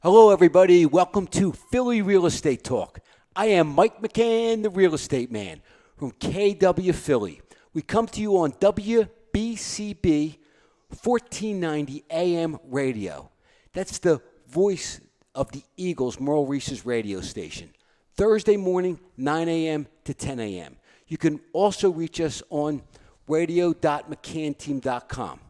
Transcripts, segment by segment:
Hello, everybody. Welcome to Philly Real Estate Talk. I am Mike McCann, the real estate man from KW Philly. We come to you on WBCB 1490 AM radio. That's the voice of the Eagles, Merle Reese's radio station. Thursday morning, 9 a.m. to 10 a.m. You can also reach us on radio.mccanteam.com.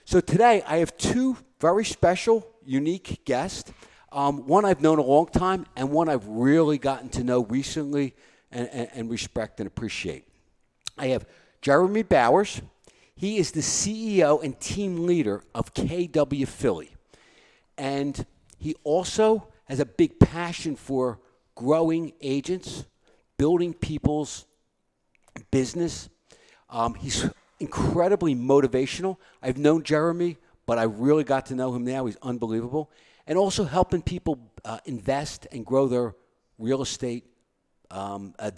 So today, I have two very special, unique guests. One I've known a long time, and one I've really gotten to know recently and respect and appreciate. I have Jeremy Bowers. He is the CEO and team leader of KW Philly. And he also has a big passion for growing agents, building people's business. He's incredibly motivational. I've known Jeremy, but I really got to know him now. He's unbelievable. And also helping people invest and grow their real estate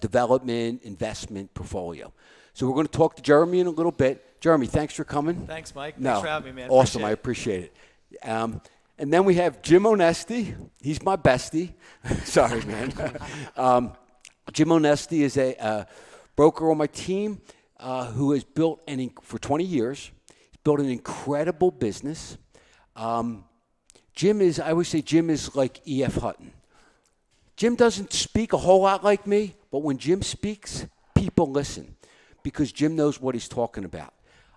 development, investment portfolio. So we're going to talk to Jeremy in a little bit. Jeremy, thanks for coming. Thanks, Mike. Thanks for having me, man. Awesome. I appreciate it. And then we have Jim Onesti. He's my bestie. Sorry, man. Jim Onesti is a broker on my team who has built, for 20 years, he's built an incredible business. I always say Jim is like E.F. Hutton. Jim doesn't speak a whole lot like me, but when Jim speaks, people listen because Jim knows what he's talking about.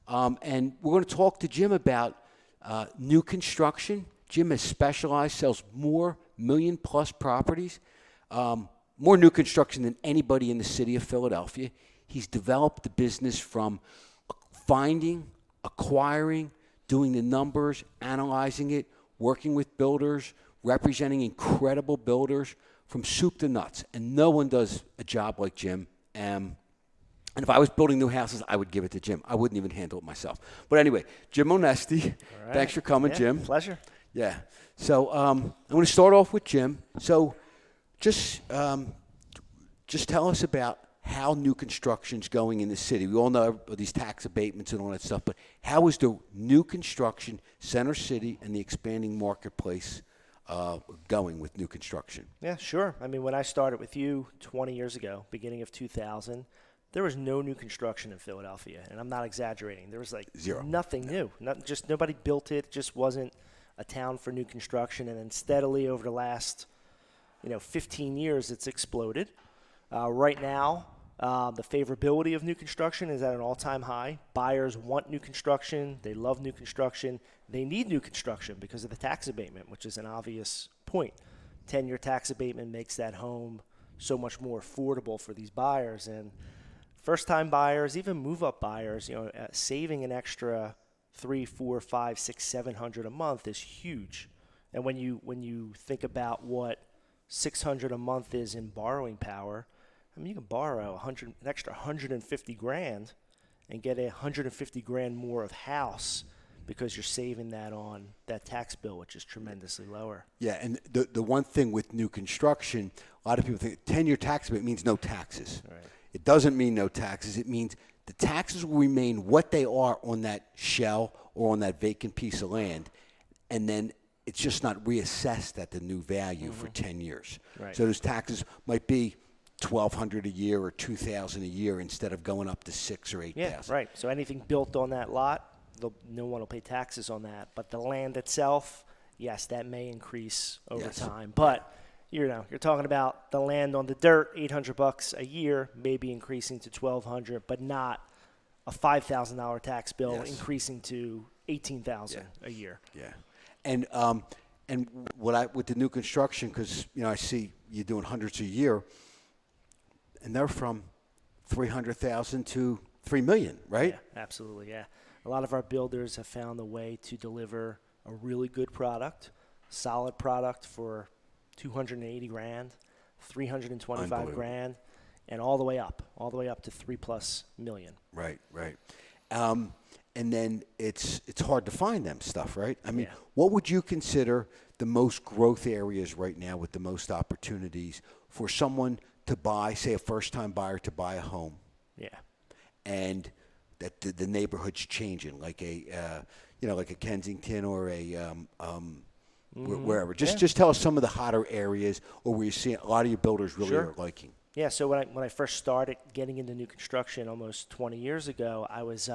And we're going to talk to Jim about new construction. Jim has specialized, sells more million-plus properties, more new construction than anybody in the city of Philadelphia. He's developed the business from finding, acquiring, doing the numbers, analyzing it, working with builders, representing incredible builders from soup to nuts. And no one does a job like Jim. And if I was building new houses, I would give it to Jim. I wouldn't even handle it myself. But anyway, Jim Onesti, right. Thanks for coming, Jim. Pleasure. Yeah. So I'm going to start off with Jim. So just tell us about how new construction's going in the city. We all know these tax abatements and all that stuff, but how is the new construction, Center City, and the expanding marketplace going with new construction? Yeah, sure. I mean, when I started with you 20 years ago, beginning of 2000, there was no new construction in Philadelphia, and I'm not exaggerating. There was like zero. Nothing new. Just nobody built it. It just wasn't a town for new construction. And then steadily over the last, 15 years, it's exploded. Right now, the favorability of new construction is at an all-time high. Buyers want new construction. They love new construction. They need new construction because of the tax abatement, which is an obvious point. 10-year tax abatement makes that home so much more affordable for these buyers. And first-time buyers, even move-up buyers, saving an extra $300, $400, $500, $600, $700 a month is huge. And when you think about what $600 a month is in borrowing power, I mean, you can borrow an extra $150,000 and get $150,000 more of house because you're saving that on that tax bill, which is tremendously lower. Yeah, and the one thing with new construction, a lot of people think 10-year tax abatement means no taxes. Right. It doesn't mean no taxes. It means the taxes will remain what they are on that shell or on that vacant piece of land, and then it's just not reassessed at the new value for 10 years. Right. So those taxes might be $1,200 a year or $2,000 a year instead of going up to $6,000 or $8,000. Yeah, right. So anything built on that lot, no one will pay taxes on that. But the land itself, yes, that may increase over time. But you're talking about the land on the dirt, $800 a year, maybe increasing to $1,200, but not a $5,000 tax bill increasing to $18,000 a year. Yeah, and with the new construction, because I see you doing hundreds a year. And they're from $300,000 to $3 million, right? Yeah, absolutely, yeah. A lot of our builders have found a way to deliver a really good product, solid product for $280,000, $325,000, and all the way up to $3+ million. Right. And then it's hard to find them stuff, right? I mean, what would you consider the most growth areas right now with the most opportunities for someone to buy, say a first-time buyer to buy a home? Yeah. And that the neighborhood's changing, like a Kensington or a wherever. Just tell us some of the hotter areas or where you see a lot of your builders really are liking. Yeah, so when I first started getting into new construction almost 20 years ago, I was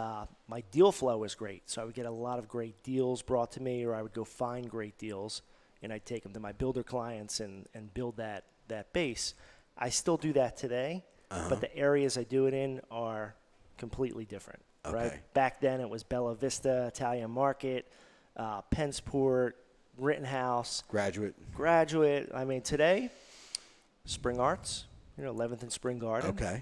my deal flow was great. So I would get a lot of great deals brought to me, or I would go find great deals, and I'd take them to my builder clients and build that base. I still do that today, but the areas I do it in are completely different. Okay. Right? Back then it was Bella Vista, Italian Market, Pensport, Rittenhouse, Graduate. I mean, today, Spring Arts. 11th and Spring Garden. Okay.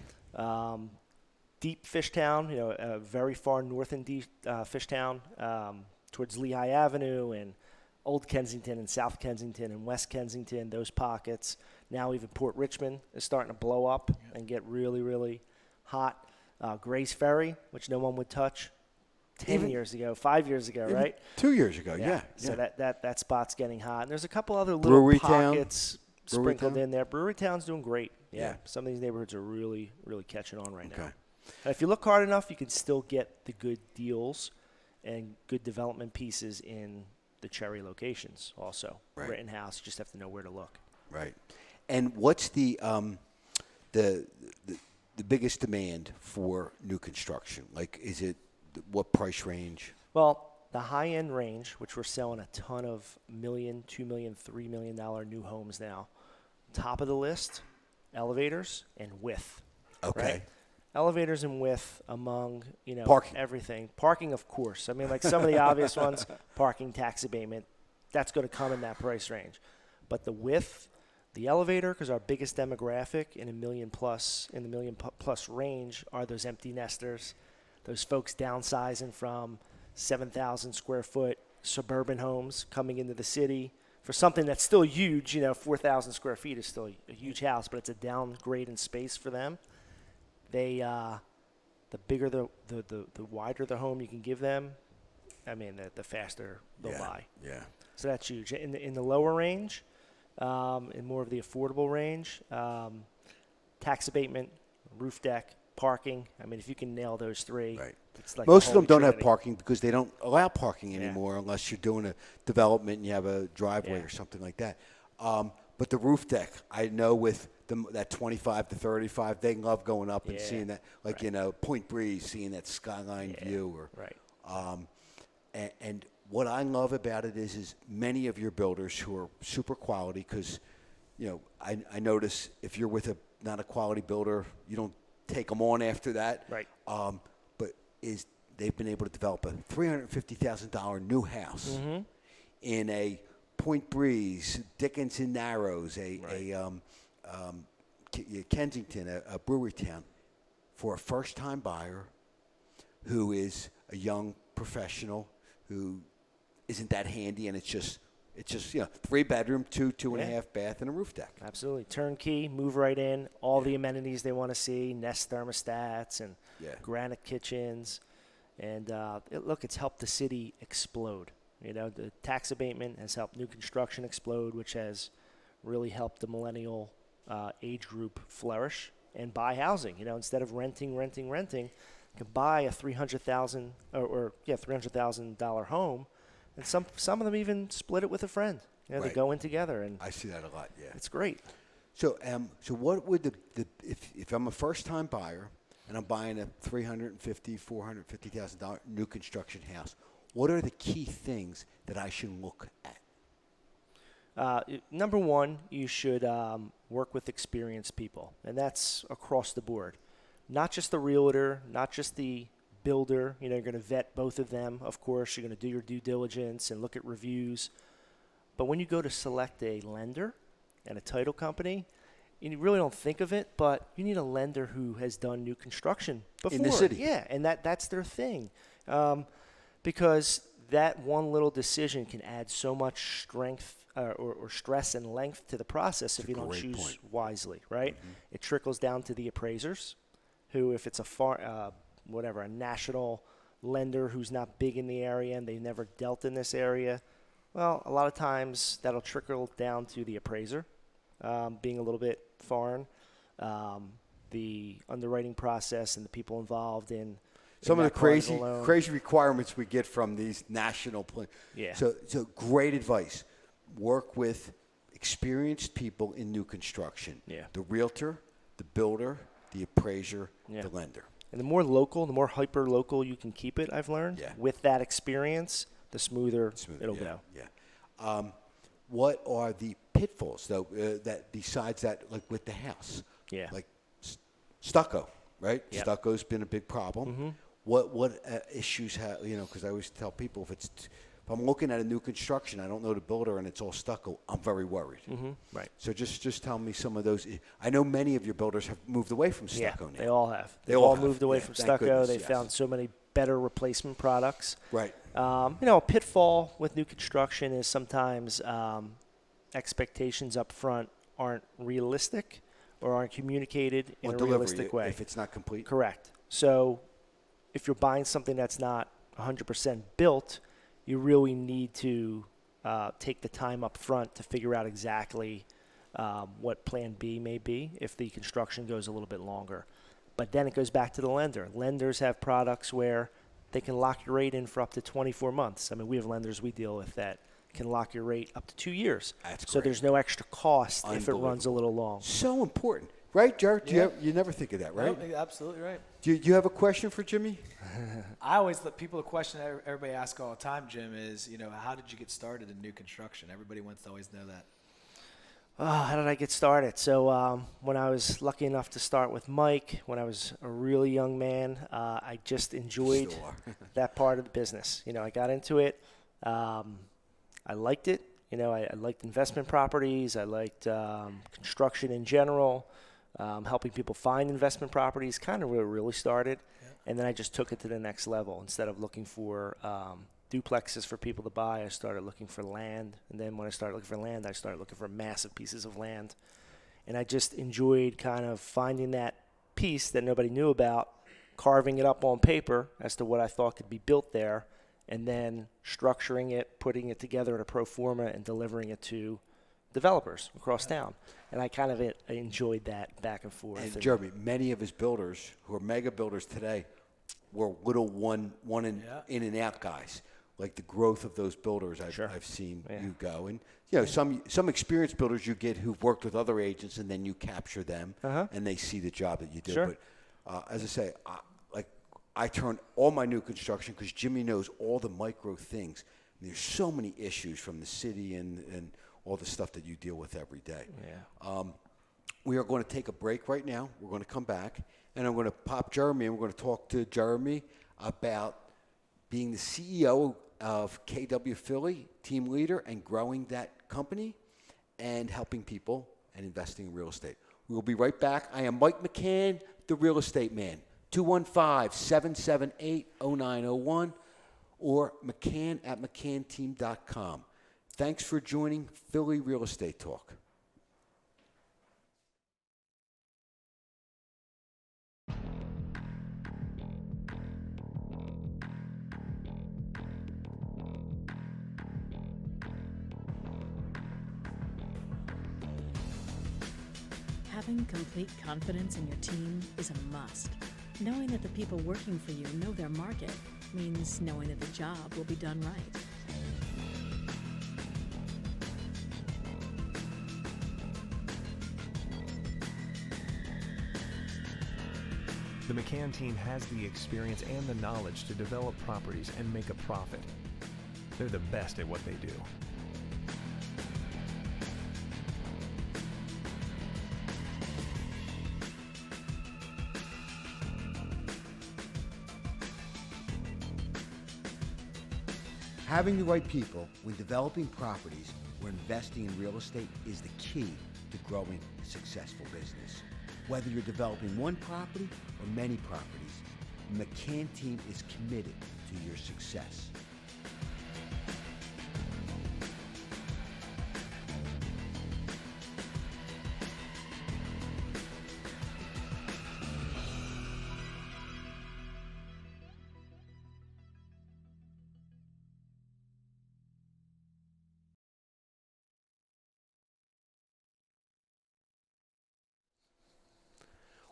Deep Fishtown, very far north in Deep Fishtown, towards Lehigh Avenue and Old Kensington and South Kensington and West Kensington, those pockets. Now even Port Richmond is starting to blow up and get really, really hot. Gray's Ferry, which no one would touch 5 years ago, right? 2 years ago, yeah. So that spot's getting hot. And there's a couple other little Brewery pockets sprinkled Town? in there. Brewery Town's doing great. Yeah. Some of these neighborhoods are really, really catching on right now. And if you look hard enough, you can still get the good deals and good development pieces in the cherry locations also. Right. Rittenhouse, you just have to know where to look. Right. And what's the biggest demand for new construction? Like, is it what price range? Well, the high-end range, which we're selling a ton of $1 million, $2 million, $3 million new homes now, top of the list, elevators and width. Okay. Right? Elevators and width among, Parking. everything. Parking, of course. I mean, like some of the obvious ones, parking, tax abatement, that's going to come in that price range. But the width, the elevator, because our biggest demographic in the million plus range are those empty nesters, those folks downsizing from 7,000 square foot suburban homes coming into the city for something that's still huge. 4,000 square feet is still a huge house, but it's a downgrade in space for them. They, the bigger the wider the home you can give them, I mean, the faster they'll buy. Yeah. So that's huge. In the lower range, in more of the affordable range, tax abatement, roof deck, parking. I mean, if you can nail those three, it's like most of them don't trinity. have parking because they don't allow parking anymore unless you're doing a development and you have a driveway or something like that. But the roof deck, I know with that 25 to 35, they love going up and seeing that, like Point Breeze, seeing that skyline view. And what I love about it is many of your builders who are super quality, because I notice if you're with not a quality builder, you don't take them on after that. Right. But they've been able to develop a $350,000 new house in a Point Breeze, Dickinson Narrows, Kensington, a brewery town, for a first-time buyer who is a young professional who isn't that handy, and it's just 3-bedroom, two and a half bath, and a roof deck. Absolutely. Turnkey, move right in, all the amenities they want to see, Nest thermostats and granite kitchens. And it's helped the city explode. The tax abatement has helped new construction explode, which has really helped the millennial age group flourish and buy housing. Instead of renting, you can buy a $300,000 home. And some of them even split it with a friend. They go in together, and I see that a lot. Yeah, it's great. So, what would if I'm a first-time buyer and I'm buying a $450,000 new construction house? What are the key things that I should look at? Number one, you should work with experienced people, and that's across the board. Not just the realtor, not just the builder. You're going to vet both of them, of course. You're going to do your due diligence and look at reviews. But when you go to select a lender and a title company, you really don't think of it, but you need a lender who has done new construction before. In the city. Yeah, and that's their thing. Because that one little decision can add so much strength or stress and length to the process if you don't choose wisely, right? Mm-hmm. It trickles down to the appraisers, who, if it's a national lender who's not big in the area and they've never dealt in this area, well, a lot of times that'll trickle down to the appraiser, being a little bit foreign, the underwriting process and the people involved in some of the crazy requirements we get from these national plans. Yeah. So great advice. work with experienced people in new construction. Yeah. The realtor, the builder, the appraiser, the lender. And the more local, the more hyper local you can keep it, I've learned. Yeah. With that experience, the smoother it'll yeah, go. Yeah. What are the pitfalls, though, that besides that, like with the house? Yeah. Like stucco, right? Yep. Stucco's been a big problem. Mm-hmm. What issues have, because I always tell people if I'm looking at a new construction, I don't know the builder, and it's all stucco, I'm very worried. Mm-hmm. Right. So just tell me some of those. I know many of your builders have moved away from stucco now. They all have. They've all all have. moved away Yeah, from thank stucco. goodness, They yes. found so many better replacement products. Right. A pitfall with new construction is sometimes expectations up front aren't realistic or aren't communicated in a realistic way. If it's not complete. Correct. So if you're buying something that's not 100% built, you really need to take the time up front to figure out exactly what plan B may be if the construction goes a little bit longer. But then it goes back to the lender. Lenders have products where they can lock your rate in for up to 24 months. I mean, we have lenders we deal with that can lock your rate up to 2 years. That's so great. there's no extra cost if it runs a Unbelievable. little long. So important. Right, Jared? Yeah. You never think of that, right? No, absolutely right. Do you have a question for Jimmy? I always let people, a question that everybody asks all the time, Jim, is, how did you get started in new construction? Everybody wants to always know that. How did I get started? So when I was lucky enough to start with Mike, when I was a really young man, I just enjoyed Still are. that part of the business. I got into it. I liked it. I liked investment properties. I liked construction in general, helping people find investment properties, kind of where it really started. Yeah. And then I just took it to the next level. Instead of looking for duplexes for people to buy, I started looking for land. And then when I started looking for land, I started looking for massive pieces of land. And I just enjoyed kind of finding that piece that nobody knew about, carving it up on paper as to what I thought could be built there, and then structuring it, putting it together in a pro forma, and delivering it to developers across town. And I kind of enjoyed that back and forth. And Jeremy, many of his builders who are mega builders today were little one in and out guys. Like the growth of those builders I've seen you go. And some experienced builders you get who've worked with other agents, and then you capture them and they see the job that you do. Sure. But as I say, I turn all my new construction because Jimmy knows all the micro things. And there's so many issues from the city and all the stuff that you deal with every day. Yeah. We are going to take a break right now. We're going to come back, and I'm going to pop Jeremy, and we're going to talk to Jeremy about being the CEO of KW Philly, team leader, and growing that company and helping people and investing in real estate. We will be right back. I am Mike McCann, the real estate man. 215-778-0901 or McCann@McCannteam.com. Thanks for joining Philly Real Estate Talk. Having complete confidence in your team is a must. Knowing that the people working for you know their market means knowing that the job will be done right. The McCann team has the experience and the knowledge to develop properties and make a profit. They're the best at what they do. Having the right people when developing properties or investing in real estate is the key to growing a successful business. Whether you're developing one property or many properties, the McCann team is committed to your success.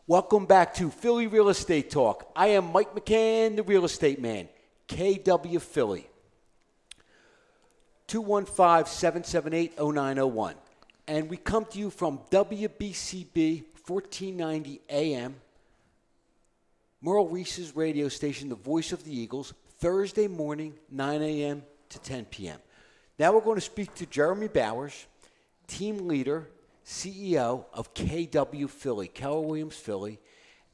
Welcome back to Philly Real Estate Talk. I am Mike McCann, the real estate man, KW Philly. 215-778-0901. And we come to you from WBCB 1490 AM, Merle Reese's radio station, the voice of the Eagles, Thursday morning, 9 a.m. to 10 p.m. Now we're going to speak to Jeremy Bowers, team leader, CEO of KW Philly, Keller Williams Philly.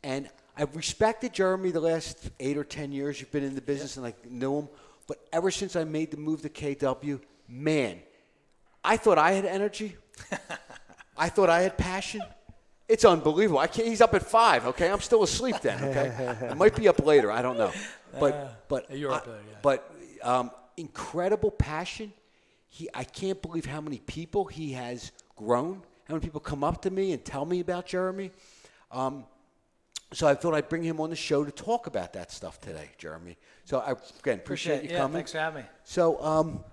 And I've respected Jeremy the last 8 or 10 years you've been in the business, and I knew him. But ever since I made the move to KW, man, I thought I had energy. I thought I had passion. It's unbelievable. He's up at 5, okay? I'm still asleep then, okay? I might be up later. I don't know. But you're up there, yeah. But incredible passion. I can't believe how many people he has grown, how many people come up to me and tell me about Jeremy. So I thought I'd bring him on the show to talk about that stuff today, Jeremy. So again, appreciate you coming. Thanks for having me. So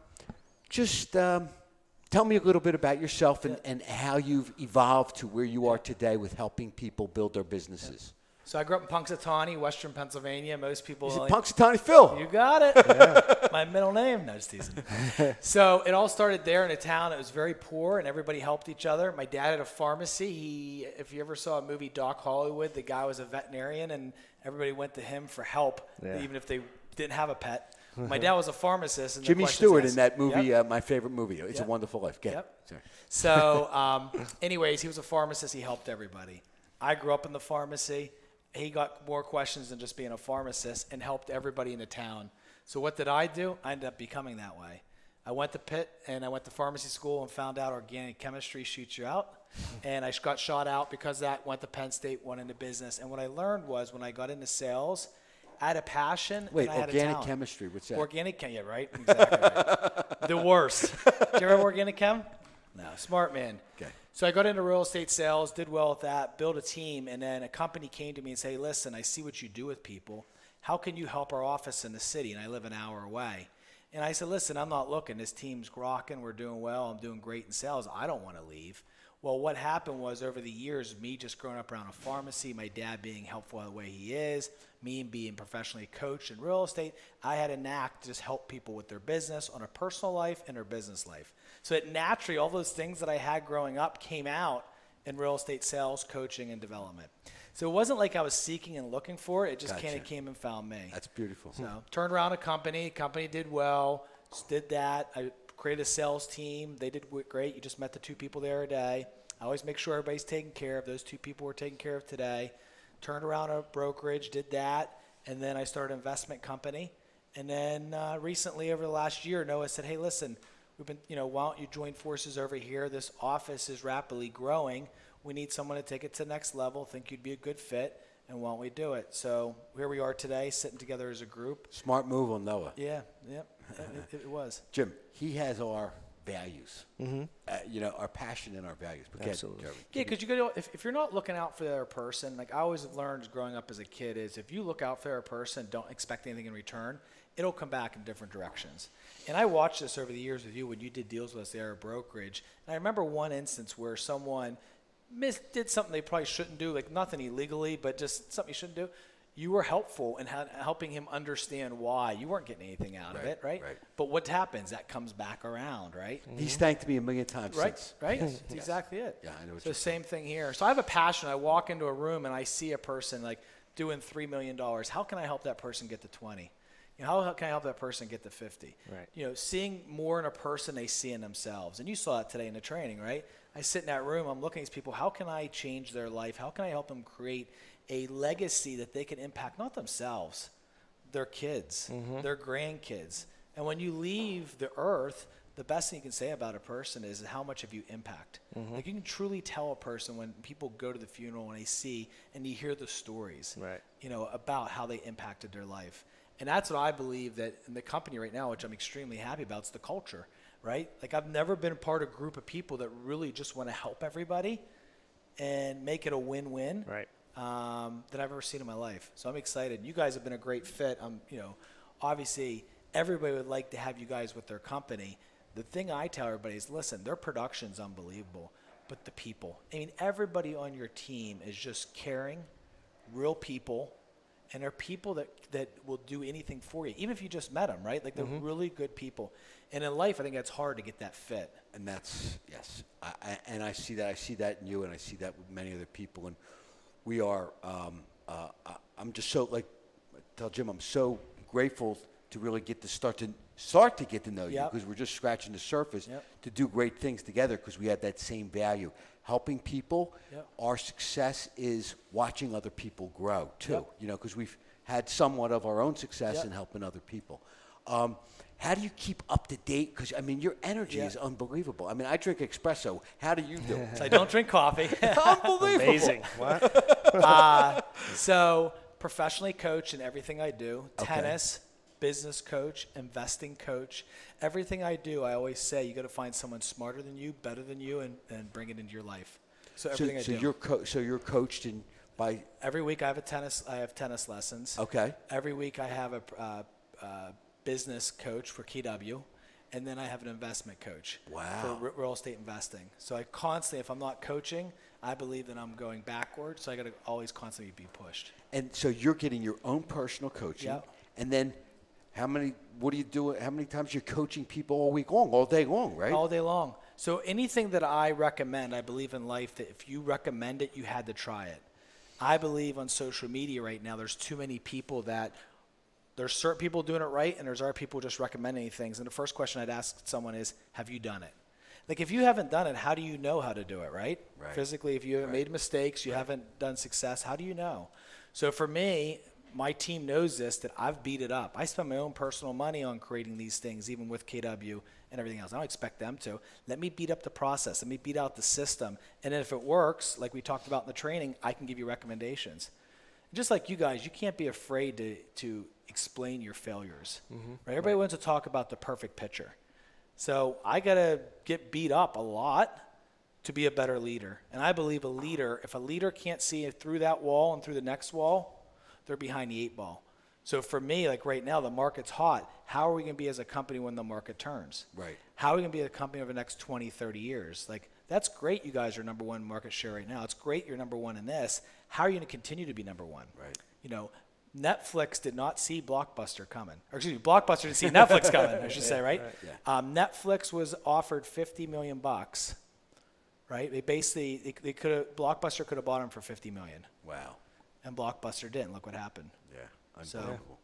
just tell me a little bit about yourself and how you've evolved to where you are today with helping people build their businesses. So I grew up in Punxsutawney, Western Pennsylvania. Most people Is it Punxsutawney Phil? You got it. My middle name. No, just teasing. So it all started there in a town that was very poor, and everybody helped each other. My dad had a pharmacy. If you ever saw a movie, Doc Hollywood, the guy was a veterinarian, and everybody went to him for help, even if they didn't have a pet. My dad was a pharmacist. And Jimmy Stewart in that movie, my favorite movie, It's a Wonderful Life. Sorry. So anyways, he was a pharmacist. He helped everybody. I grew up in the pharmacy. He got more questions than just being a pharmacist and helped everybody in the town. So what did I do? I ended up becoming that way. I went to Pitt and I went to pharmacy school and found out organic chemistry shoots you out. And I got shot out because of that, went to Penn State, went into business. And what I learned was when I got into sales, I had a passion. Wait, and I had organic a talent. chemistry, what's that? Organic chem, yeah, right? Exactly right. The worst. Do you ever have organic chem? No, smart man. Okay. So I got into real estate sales, did well with that, built a team, and then a company came to me and said, hey, listen, I see what you do with people. How can you help our office in the city? And I live an hour away. And I said, listen, I'm not looking. This team's rocking. We're doing well. I'm doing great in sales. I don't want to leave. Well, what happened was over the years, me just growing up around a pharmacy, my dad being helpful the way he is, me being professionally coached in real estate, I had a knack to just help people with their business on a personal life and their business life. So it naturally, all those things that I had growing up came out in real estate sales, coaching, and development. So it wasn't like I was seeking and looking for it. It just kind of came and found me. That's beautiful. So turned around a company. Company did well. Just did that. I created a sales team. They did great. You just met the 2 people there a day. I always make sure everybody's taken care of. Those 2 people were taken care of today. Turned around a brokerage, did that. And then I started an investment company. And then recently, over the last year, Noah said, hey, listen, we've been, why don't you join forces over here? This office is rapidly growing. We need someone to take it to the next level. Think you'd be a good fit, and why don't we do it? So here we are today, sitting together as a group. Smart move on Noah. Yeah, it was. Jim, he has our values, our passion and our values. Absolutely. Yeah, because you go if you're not looking out for the other person, like I always learned growing up as a kid, is if you look out for the other person, don't expect anything in return, it'll come back in different directions. And I watched this over the years with you when you did deals with us there at brokerage. And I remember one instance where someone did something they probably shouldn't do, like nothing illegally, but just something you shouldn't do. You were helpful in helping him understand why. You weren't getting anything out of it, right? But what happens? That comes back around, right? He's thanked me a million times since. Right? That's exactly it. Yeah, I know what So you're same thing here. So I have a passion. I walk into a room and I see a person like doing $3 million. How can I help that person get to 20? How can I help that person get to 50? Right. Seeing more in a person they see in themselves. And you saw it today in the training, right? I sit in that room, I'm looking at these people, how can I change their life? How can I help them create a legacy that they can impact, not themselves, their kids, their grandkids. And when you leave the earth, the best thing you can say about a person is how much have you impact. Like you can truly tell a person when people go to the funeral and they see and you hear the stories, about how they impacted their life. And that's what I believe that in the company right now, which I'm extremely happy about, is the culture, right? Like I've never been a part of a group of people that really just want to help everybody and make it a win-win. Right. That I've ever seen in my life. So I'm excited. You guys have been a great fit. Obviously everybody would like to have you guys with their company. The thing I tell everybody is, listen, their production's unbelievable, but the people. I mean, everybody on your team is just caring, real people, And they're people that will do anything for you, even if you just met them, right? Like they're really good people. And in life, I think it's hard to get that fit. And that's, yes. I see that. I see that in you, and I see that with many other people. And we are, I'm just so, like, I tell Jim, I'm so grateful to really get to start to get to know you, because we're just scratching the surface to do great things together, because we have that same value. Helping people, our success is watching other people grow too, you know, because we've had somewhat of our own success in helping other people. How do you keep up to date? Because, I mean, your energy is unbelievable. I mean, I drink espresso. How do you do it? I don't drink coffee. Unbelievable. Amazing. What? So professionally coach in everything I do, tennis, business coach, investing coach. Everything I do, I always say you got to find someone smarter than you, better than you, and bring it into your life. So everything I do. So you're coached in by every week I have tennis lessons. Okay. Every week I have a business coach for KW, and then I have an investment coach for real estate investing. So I constantly, if I'm not coaching, I believe that I'm going backwards. So I got to always constantly be pushed. And so you're getting your own personal coaching, and then what do you do? How many times you're coaching people all week long, all day long, right? All day long. So anything that I recommend, I believe in life that if you recommend it, you had to try it. I believe on social media right now, there's too many people that there's certain people doing it right, and there's other people just recommending things. And the first question I'd ask someone is, have you done it? Like, if you haven't done it, how do you know how to do it, right? Physically, if you haven't made mistakes, you haven't done success, how do you know? So for me, my team knows this, that I've beat it up. I spend my own personal money on creating these things, even with KW and everything else. I don't expect them to. Let me beat up the process. Let me beat out the system. And if it works, like we talked about in the training, I can give you recommendations. Just like you guys, you can't be afraid to explain your failures. Right? Everybody wants to talk about the perfect picture. So I got to get beat up a lot to be a better leader. And I believe if a leader can't see through that wall and through the next wall, they're behind the 8 ball. So for me, like right now, the market's hot. How are we going to be as a company when the market turns? Right. How are we going to be a company over the next 20, 30 years? Like, that's great you guys are number one market share right now. It's great you're number one in this. How are you going to continue to be number one? Right. You know, Netflix did not see Blockbuster coming. Or excuse me, Blockbuster didn't see Netflix coming, I should say, right? Netflix was offered $50 million, right? They basically, Blockbuster could have bought them for $50 million. Wow. And Blockbuster didn't. Look what happened. Yeah, unbelievable.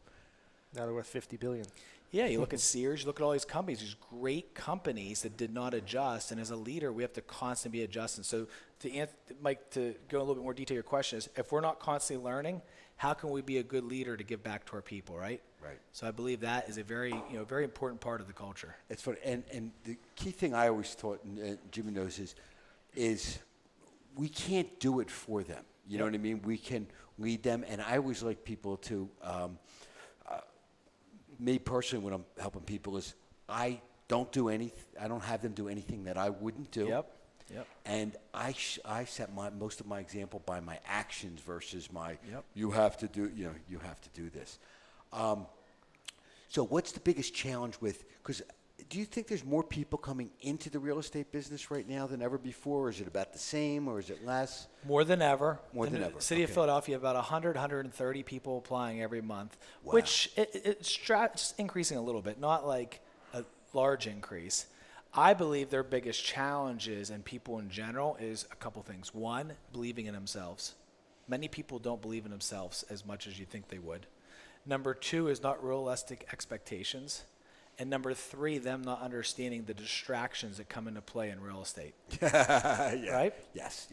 Now they're worth $50 billion. Yeah, you look at Sears, you look at all these companies, these great companies that did not adjust. And as a leader, we have to constantly be adjusting. So Mike, to go a little bit more detail, your question is, if we're not constantly learning, how can we be a good leader to give back to our people, right? Right. So I believe that is a very important part of the culture. It's funny. And the key thing I always taught, and Jimmy knows, is we can't do it for them. You know what I mean? We can lead them. And I always like people to, me personally, when I'm helping people, is I don't have them do anything that I wouldn't do. Yep. And I set most of my example by my actions versus my, you have to do this. So what's the biggest challenge because do you think there's more people coming into the real estate business right now than ever before? Or is it about the same, or is it less? More than ever. In the city of Philadelphia, about 130 people applying every month, Wow. which it's just increasing a little bit, not like a large increase. I believe their biggest challenges, and people in general, is a couple things. One, believing in themselves. Many people don't believe in themselves as much as you think they would. Number two is not realistic expectations. And number three, them not understanding the distractions that come into play in real estate. Right? Yes.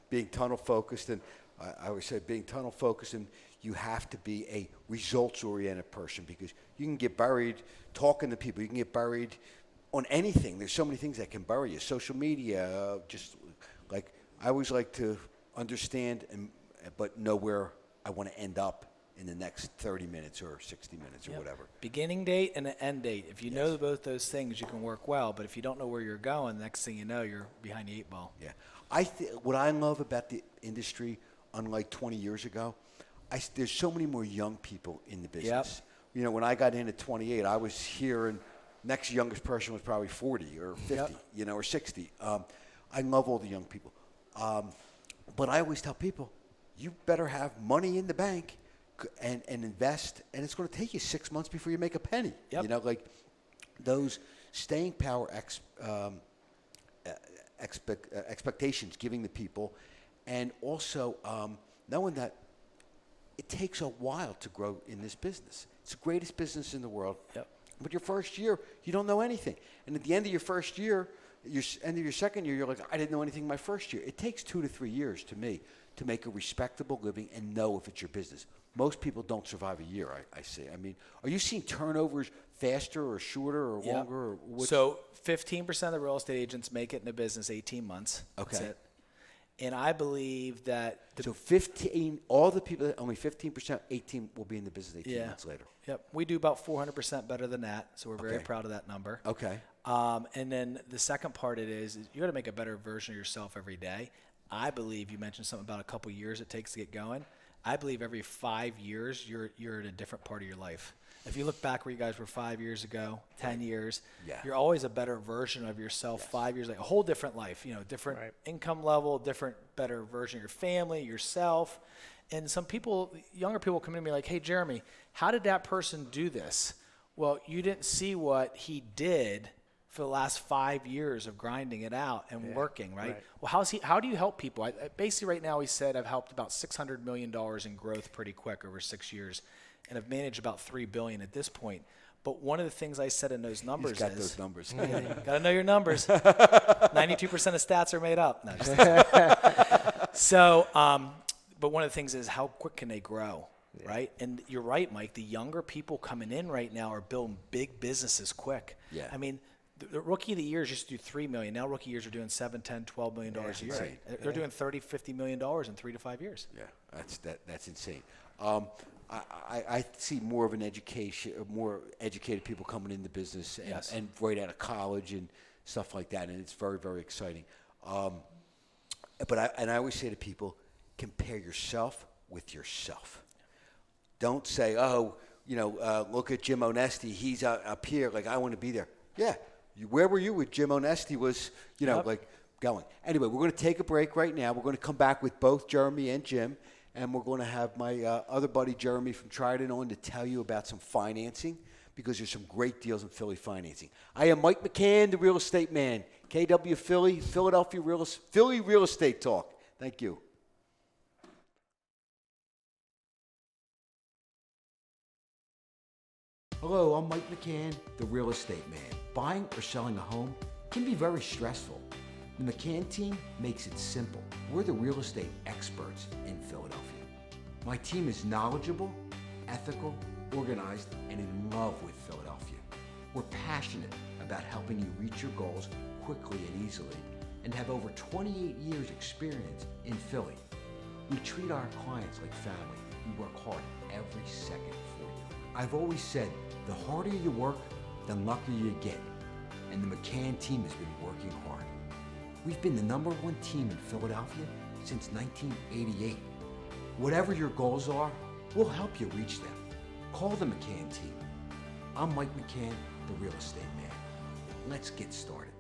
Being tunnel focused, and I always say being tunnel focused, and you have to be a results oriented person, because you can get buried talking to people. You can get buried on anything. There's so many things that can bury you. Social media, just like I always like to understand but know where I want to end up in the next 30 minutes or 60 minutes or whatever. Beginning date and an end date. If you know both those things, you can work well. But if you don't know where you're going, the next thing you know, you're behind the 8 ball. Yeah. What I love about the industry, unlike 20 years ago, there's so many more young people in the business. You know, when I got in at 28, I was here, and next youngest person was probably 40 or 50, or 60. I love all the young people. But I always tell people, you better have money in the bank, and invest, and it's going to take you 6 months before you make a penny. Yep. You know, like those staying power expectations giving the people, and also knowing that it takes a while to grow in this business. It's the greatest business in the world. Yep. But your first year, you don't know anything. And at the end of your first year, end of your second year, you're like, I didn't know anything my first year. It takes 2 to 3 years to me to make a respectable living and know if it's your business. Most people don't survive a year, I see. I mean, are you seeing turnovers faster or shorter or longer? Or so 15% of the real estate agents make it in a business 18 months. Okay. That's it. And I believe that so 15, all the people, only 15%, 18 will be in the business 18 months later. Yep. We do about 400% better than that, so we're very proud of that number. Okay. And then the second part is you got to make a better version of yourself every day. I believe you mentioned something about a couple years it takes to get going. I believe every 5 years you're in a different part of your life. If you look back where you guys were 5 years ago, 10 years, you're always a better version of yourself 5 years, like a whole different life, different income level, different, better version of your family, yourself. And some people, younger people come to me like, hey, Jeremy, how did that person do this? Well, you didn't see what he did for the last 5 years of grinding it out and working, right? Well, how do you help people? Basically right now he said I've helped about $600 million in growth pretty quick over 6 years. And I've managed about $3 billion at this point. But one of the things I said in those numbers He's got those numbers. Got to know your numbers. 92% of stats are made up. No, just so, but one of the things is how quick can they grow, right? And you're right, Mike. The younger people coming in right now are building big businesses quick. Yeah. I mean, the rookie of the years used to do $3 million. Now rookie years are doing $7, $10, $12 million a year. Insane. They're doing $30, $50 million in 3 to 5 years. Yeah, that's insane. I see more of an education, more educated people coming into business and right out of college and stuff like that, and it's very, very exciting. But I always say to people, compare yourself with yourself. Don't say, look at Jim Onesti, he's up here, like I want to be there. Yeah, where were you when Jim Onesti was, like going? Anyway, we're going to take a break right now. We're going to come back with both Jeremy and Jim. And we're going to have my other buddy, Jeremy, from Trident on to tell you about some financing because there's some great deals in Philly financing. I am Mike McCann, the real estate man. KW Philly, Philly Real Estate Talk. Thank you. Hello, I'm Mike McCann, the real estate man. Buying or selling a home can be very stressful. The McCann team makes it simple. We're the real estate experts in Philadelphia. My team is knowledgeable, ethical, organized, and in love with Philadelphia. We're passionate about helping you reach your goals quickly and easily, and have over 28 years experience in Philly. We treat our clients like family. We work hard every second for you. I've always said, the harder you work, the luckier you get. And the McCann team has been working hard. We've been the #1 team in Philadelphia since 1988. Whatever your goals are, we'll help you reach them. Call the McCann team. I'm Mike McCann, the real estate man. Let's get started.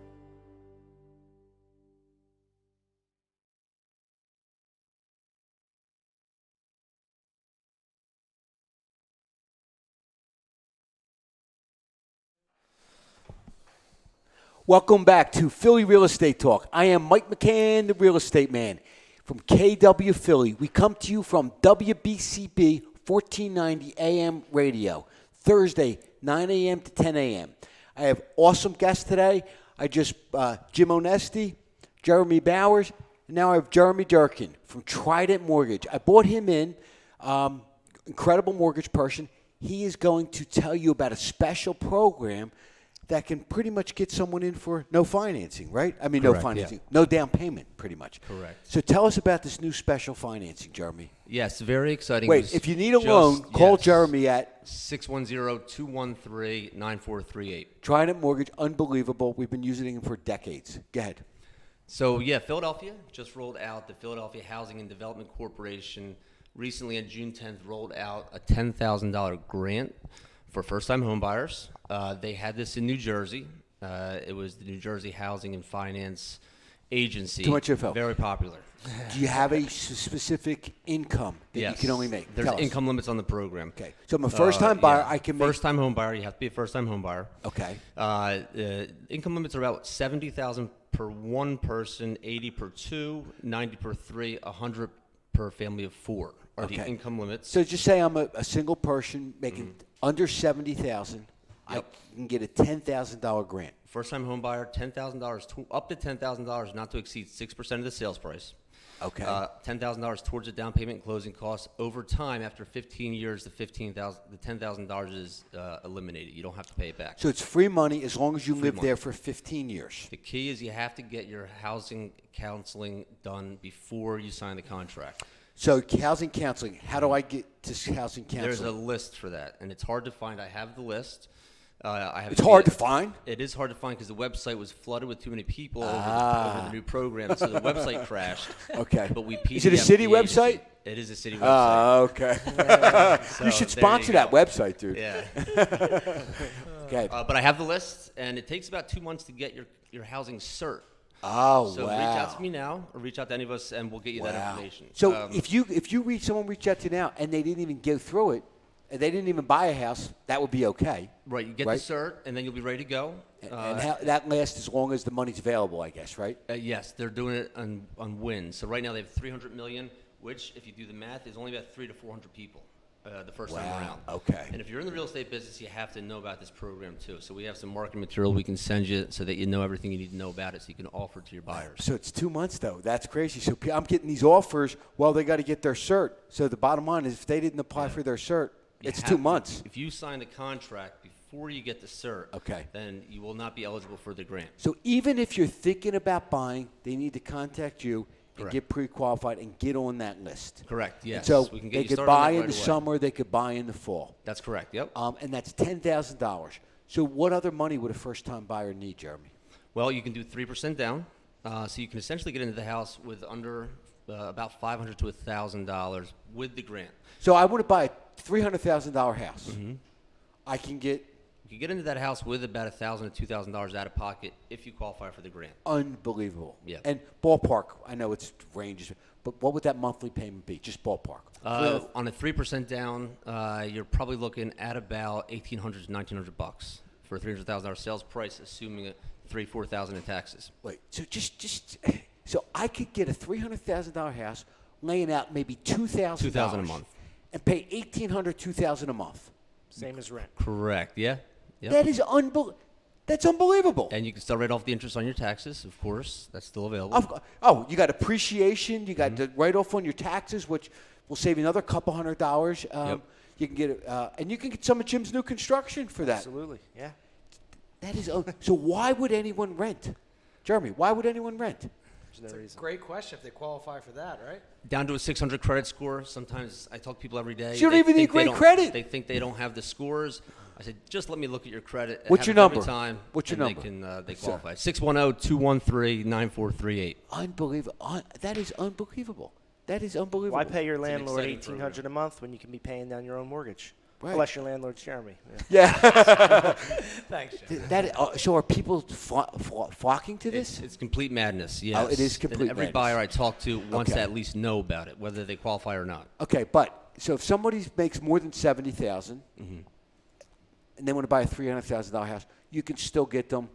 Welcome back to Philly Real Estate Talk. I am Mike McCann, the real estate man from KW Philly. We come to you from WBCB 1490 AM radio, Thursday, 9 a.m. to 10 a.m. I have awesome guests today. Jim Onesti, Jeremy Bowers, and now I have Jeremy Durkin from Trident Mortgage. I brought him in, incredible mortgage person. He is going to tell you about a special program that can pretty much get someone in for no financing, right? I mean, Correct, no financing, yeah. no down payment, pretty much. Correct. So tell us about this new special financing, Jeremy. Yes, very exciting. Wait, if you need a loan, call Jeremy at 610-213-9438. Trident Mortgage. Unbelievable. We've been using him for decades. Go ahead. So, Philadelphia just rolled out the Philadelphia Housing and Development Corporation. Recently, on June 10th, rolled out a $10,000 grant for first-time homebuyers. They had this in New Jersey. It was the New Jersey Housing and Finance agency. Too much info. Very popular. Do you have a specific income that Yes. you can only make? There's Tell us. income limits on the program. Okay. So I'm a first-time buyer. Yeah. I can make. First-time home buyer. You have to be a first-time home buyer. Okay. Income limits are about $70,000 per one person, 80 per two, 90 per three, 100 per family of four are the Okay. income limits. So just say I'm a single person making under 70,000. I Yep. can get a $10,000 grant. First-time home buyer, $10,000 up to $10,000, not to exceed 6% of the sales price. Okay. $10,000 towards the down payment and closing costs. Over time, after 15 years, the $10,000 is eliminated. You don't have to pay it back. So it's free money as long as you live money. there for 15 years. The key is you have to get your housing counseling done before you sign the contract. So housing counseling, how do I get to housing counseling? There's a list for that, and it's hard to find. I have the list. I have It's hard to find? It is hard to find because the website was flooded with too many people over the new program, so the website crashed. Okay. But we Is it a city PDF'd the agency. website? It is a city website. Okay. So You should there sponsor that go. website, dude. Yeah. Okay. But I have the list, and it takes about 2 months to get your housing cert. Oh, So wow. reach out to me now, or reach out to any of us, and we'll get you that Wow. information. So if someone reached out to you now and they didn't even go through it, and they didn't even buy a house, that would be okay. right, you get right? the cert, and then you'll be ready to go. And how, that lasts as long as the money's available, I guess, right? Yes, they're doing it on wins. So right now they have 300 million, which, if you do the math, is only about 300 to 400 people the first time Wow, around. okay. And if you're in the real estate business, you have to know about this program too. So we have some marketing material we can send you so that you know everything you need to know about it, so you can offer it to your buyers. So it's 2 months, though. That's crazy. So I'm getting these offers. Well, they got to get their cert. So the bottom line is if they didn't apply for their cert, You it's have 2 to- months. If you sign the contract before you get the cert, Okay. then you will not be eligible for the grant. So even if you're thinking about buying, they need to contact you and Correct. get pre-qualified and get on that list. Correct. And Yes. so we can get they you could started on buy that in right the away. summer, they could buy in the fall. That's correct. Yep. And that's $10,000. So what other money would a first-time buyer need, Jeremy? Well, you can do 3% down, so you can essentially get into the house with under about $500 to $1,000 with the grant. So I want to buy a $300,000 house. Mm-hmm. I can get You can get into that house with about $1,000 to $2,000 out of pocket if you qualify for the grant. unbelievable. Yeah. And ballpark, I know it's ranges, but what would that monthly payment be? Just ballpark. On a 3% down, you're probably looking at about $1,800 to $1,900 for a $300,000 sales price, assuming $4,000 in taxes. Wait, so so I could get a $300,000 house, laying out maybe $2,000. $2,000 a month. And pay $1,800, $2,000 a month. Same as rent. Correct. Yeah. Yep. That is That's unbelievable. And you can still write off the interest on your taxes, of course. That's still available. You got appreciation. You got the write-off on your taxes, which will save you another couple $100. Yep. You can get and you can get some of Jim's new construction for that. Absolutely. Yeah. That is so. Why would anyone rent, Jeremy? Why would anyone rent? There's no reason. Great question if they qualify for that, right? Down to a 600 credit score. Sometimes I talk to people every day. So you don't they even need think they great don't- credit. They think they don't have the scores. I said, just let me look at your credit. It What's your happens number? Every time, What's your and number? They Sir. qualify. 610-213-9438. Unbelievable. That is unbelievable. That is unbelievable. Why pay your an landlord exciting $1,800 a month when you can be paying down your own mortgage? Right. Unless your landlord's Jeremy. Yeah. Thanks, Jim. So are people flocking to this? It's complete madness. Yes. it is complete and every madness. buyer I talk to wants Okay. to at least know about it, whether they qualify or not. Okay, but so if somebody makes more than $70,000 and they want to buy a $300,000 house, you can still get them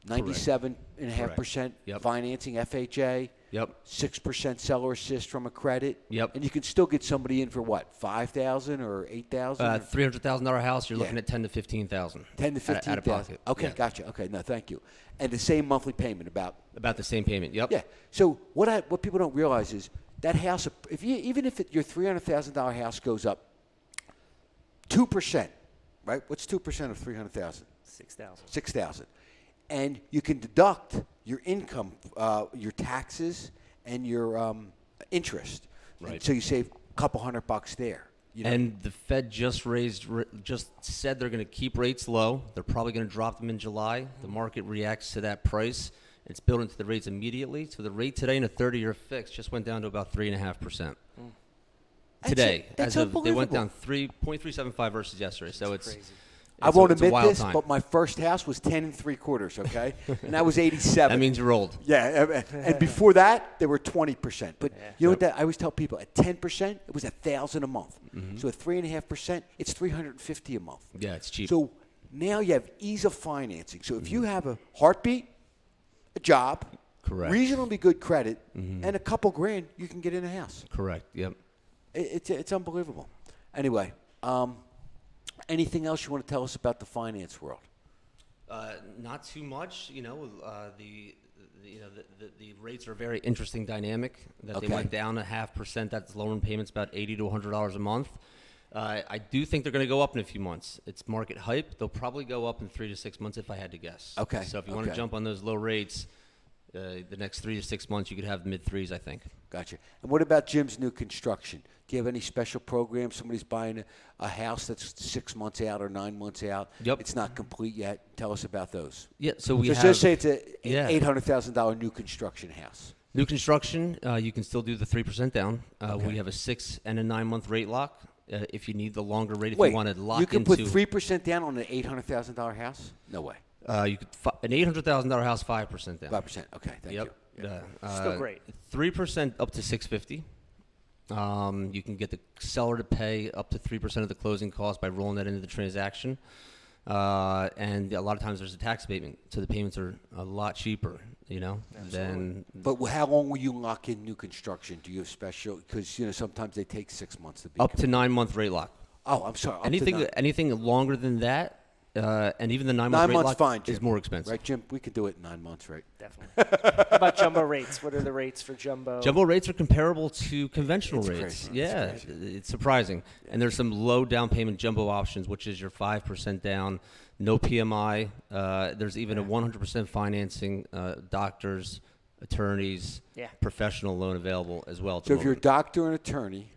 97.5% Yep. financing, FHA, Yep. 6% seller assist from a credit. Yep. And you can still get somebody in for what, $5,000 or $8,000? $300,000 house, you're Yeah. looking at $10,000 to $15,000. 10 to 15,000. out of pocket. Okay, Yeah. gotcha. Okay, no, thank you. And the same monthly payment about. About the same payment. Yep. Yeah. So what people don't realize is that house, even if your $300,000 house goes up 2%, right? What's 2% of 300,000? 6,000. 6,000, and you can deduct your income, your taxes, and your interest. Right. And so you save a couple $100 there. You know? And the Fed just said they're going to keep rates low. They're probably going to drop them in July. The market reacts to that price. It's built into the rates immediately. So the rate today in a 30-year fix just went down to about 3.5%. Today, That's they went unbelievable. down 3.375 versus yesterday. So it's crazy. I won't it's a admit wild this, time. but my first house was 10 3/4, okay? And that was 87. That means you're old. Yeah, and before that, they were 20%. But you know what that I always tell people, at 10%, it was $1,000 a month. So at 3.5%, it's $350 a month. Yeah, it's cheap. So now you have ease of financing. So if you have a heartbeat, a job, Correct. reasonably good credit, and a couple grand, you can get in a house. Correct. Yep. It's unbelievable. Anyway, anything else you want to tell us about the finance world? Not too much. The rates are a very interesting dynamic. That Okay. they went down 0.5%. That's lowering payments about $80 to $100 a month. I do think they're going to go up in a few months. It's market hype. They'll probably go up in 3 to 6 months if I had to guess. Okay. So if you want to Okay. jump on those low rates, the next 3 to 6 months you could have mid threes, I think. Gotcha. And what about Jim's new construction? Do you have any special programs? Somebody's buying a house that's 6 months out or 9 months out. Yep. It's not complete yet. Tell us about those. Yeah. So we So have just say it's a Yeah. $800,000 new construction house. new construction. You can still do the 3% down. Okay. We have a 6 and a 9 month rate lock. If you need the longer rate, if Wait, you want to lock you can into put 3% down on an $800,000 house? No way. you could an $800,000 house 5% down. 5%. Okay, thank you. Yep. Still great. 3% up to $650. You can get the seller to pay up to 3% of the closing cost by rolling that into the transaction. And a lot of times there's a tax abatement, so the payments are a lot cheaper, than But how long will you lock in new construction? Do you have special? Because sometimes they take 6 months to be up to 9 month rate lock. Oh, I'm sorry. up to Anything longer than that, and even the 9 month 9 rate months lock fine, Jim. is more expensive. Right, Jim? We could do it in 9 months, right? Definitely. How about jumbo rates? What are the rates for jumbo? Jumbo rates are comparable to conventional It's rates. crazy. Yeah, It's crazy. it's surprising. And there's some low down payment jumbo options, which is your 5% down, no PMI. There's even a 100% financing, doctors, attorneys, Yeah. professional loan available as well. at the So if you're a moment. doctor and attorney,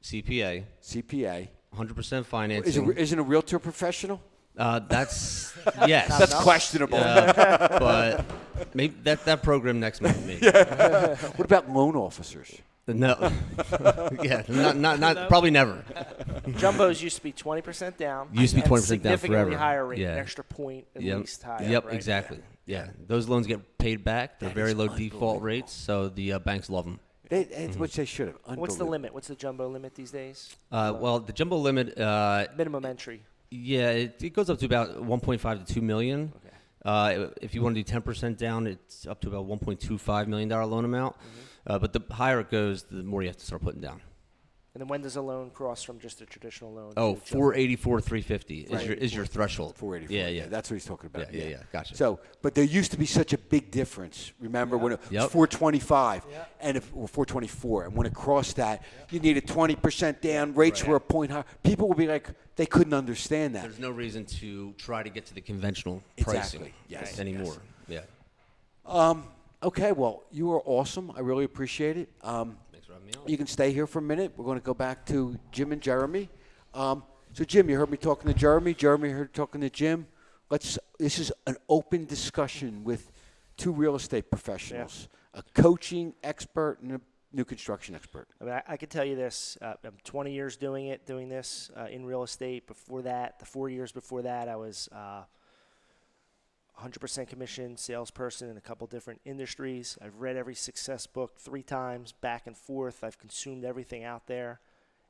CPA, CPA, 100% financing. isn't a realtor professional? That's yes. That's questionable. But maybe that program next month maybe. What about loan officers? No. Yeah, not probably never. Jumbos used to be 20% down. Used to be and 20% down significantly forever. higher rate, Yeah. an extra point at Yep. least higher. Yep, right? exactly. Yeah. Those loans get paid back. They're That very is low unbelievable. default rates, so the banks love them. Which they should have. What's the Unbelievable. limit? What's the jumbo limit these days? Well, the jumbo limit, Minimum entry. yeah, it goes up to about 1.5 to 2 million. If you want to do 10% down, it's up to about $1.25 million loan amount. But the higher it goes, the more you have to start putting down. And then when does a loan cross from just a traditional loan? Oh, to jumbo? 484, 350 Right. is your threshold. 484. Yeah. That's what he's talking about. Yeah. Gotcha. So, but there used to be such a big difference. Remember when it was Yep. 425 or 424, and when it crossed that, you needed 20% down. Rates were a point higher. People would be like, they couldn't understand that. There's no reason to try to get to the conventional Exactly. pricing Yes. anymore. Yes. Yeah. Okay, well, you were awesome. I really appreciate it. Thanks for having me on. You can stay here for a minute. We're going to go back to Jim and Jeremy. So, Jim, you heard me talking to Jeremy. Jeremy heard talking to Jim. This is an open discussion with two real estate professionals, a coaching expert and a new construction expert. I mean, I could tell you this. I'm 20 years doing this in real estate. Before that, the 4 years before that, I was 100% commission salesperson in a couple different industries. I've read every success book 3 times, back and forth. I've consumed everything out there.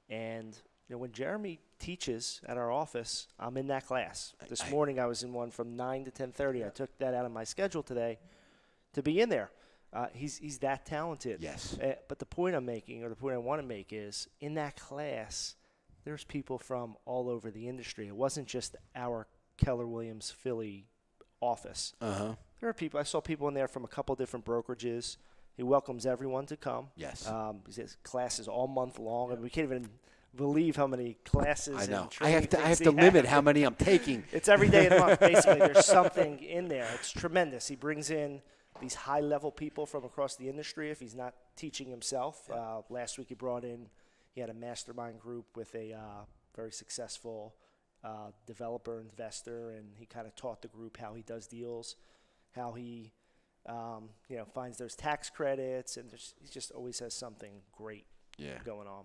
And when Jeremy teaches at our office, I'm in that class. This morning I was in one from 9 to 10:30. I took that out of my schedule today to be in there. He's that talented. Yes. But the point I'm making, or the point I want to make, is in that class, there's people from all over the industry. It wasn't just our Keller Williams Philly office. There are people. I saw people in there from a couple different brokerages. He welcomes everyone to come. Yes. His classes all month long, and we can't even believe how many classes. I know. And I have training to things he limit has. how many I'm taking. It's every day of the month, basically. There's something in there. It's tremendous. He brings in these high-level people from across the industry if he's not teaching himself. Last week he had a mastermind group with a very successful developer investor, and he kind of taught the group how he does deals, how he finds those tax credits, and he just always has something great going on.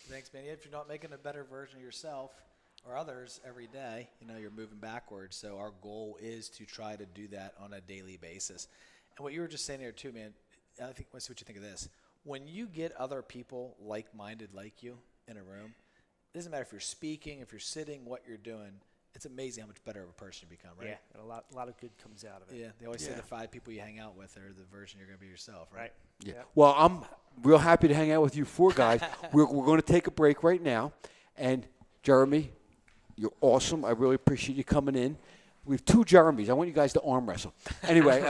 Thanks, man. If you're not making a better version of yourself or others every day, you're moving backwards. So our goal is to try to do that on a daily basis. And what you were just saying there too, man, I think, let's see what you think of this. When you get other people like-minded like you in a room, it doesn't matter if you're speaking, if you're sitting, what you're doing, it's amazing how much better of a person you become, right? Yeah, and a lot of good comes out of it. Yeah, they always say the 5 people you hang out with are the version you're going to be yourself, right? Yeah. Well, I'm real happy to hang out with you 4 guys. we're going to take a break right now. And Jeremy, you're awesome. I really appreciate you coming in. We have 2 Jeremys. I want you guys to arm wrestle. Anyway,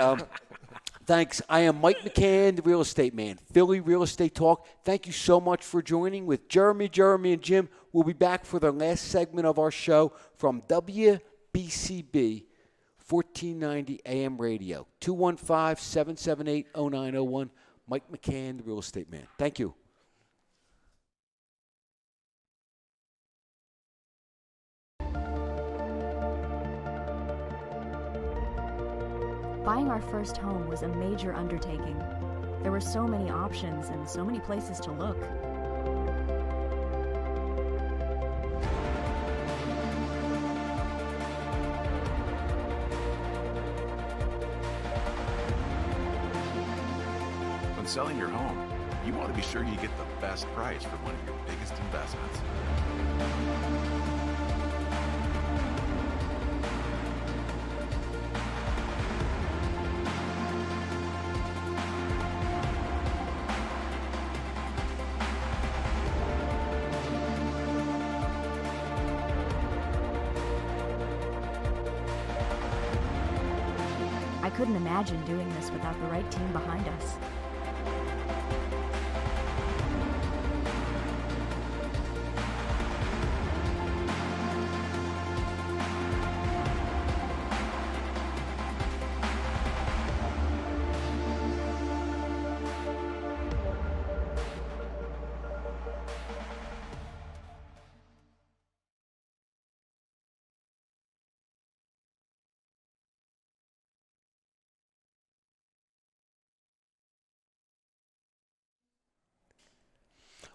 thanks. I am Mike McCann, the real estate man. Philly Real Estate Talk. Thank you so much for joining with Jeremy, and Jim. We'll be back for the last segment of our show from WBCB 1490 AM radio. 215-778-0901. Mike McCann, the real estate man. Thank you. Buying our first home was a major undertaking. There were so many options and so many places to look. When selling your home, you want to be sure you get the best price for one of your biggest investments. I couldn't imagine doing this without the right team behind us.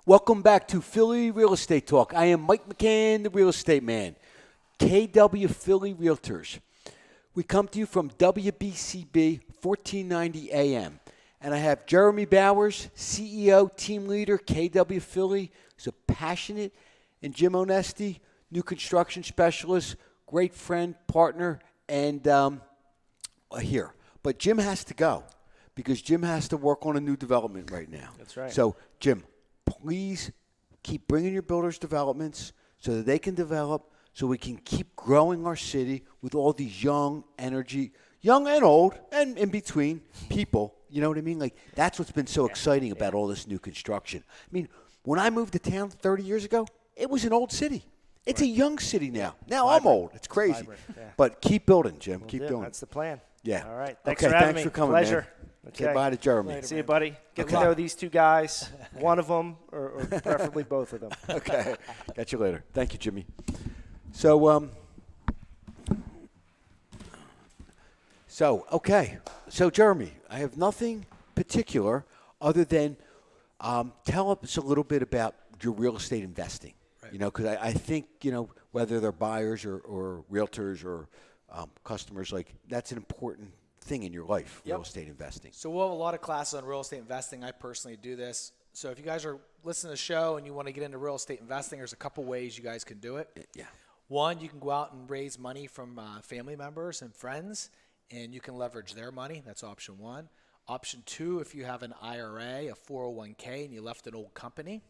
Welcome back to Philly Real Estate Talk. I am Mike McCann, the real estate man. KW Philly Realtors. We come to you from WBCB 1490 AM. And I have Jeremy Bowers, CEO, team leader, KW Philly. He's a passionate. And Jim Onesti, new construction specialist, great friend, partner, and here. But Jim has to go because Jim has to work on a new development right now. That's right. So, Jim, please keep bringing your builders developments so that they can develop, so we can keep growing our city with all these young energy, young and old, and in between people. You know what I mean? Like, that's what's been so exciting about all this new construction. I mean, when I moved to town 30 years ago, it was an old city. It's a young city now. Now I'm old. It's crazy. Vibrant, yeah. But keep building, Jim. We'll keep do. doing. That's the plan. Yeah. All right. Thanks Okay, for having thanks me. for coming, Pleasure. man. Okay. Say bye to Jeremy. See you, buddy. Get Okay. to know these 2 guys, one of them, or preferably both of them. Okay. Catch you later. Thank you, Jimmy. So, okay. So, Jeremy, I have nothing particular other than tell us a little bit about your real estate investing. Right. You know, because I think, whether they're buyers or realtors or customers, like, that's an important thing in your life, real estate investing. So we'll have a lot of classes on real estate investing. I personally do this. So if you guys are listening to the show and you want to get into real estate investing, there's a couple ways you guys can do it. Yeah. One, you can go out and raise money from family members and friends, and you can leverage their money. That's option 1. Option 2, if you have an IRA, a 401k, and you left an old company,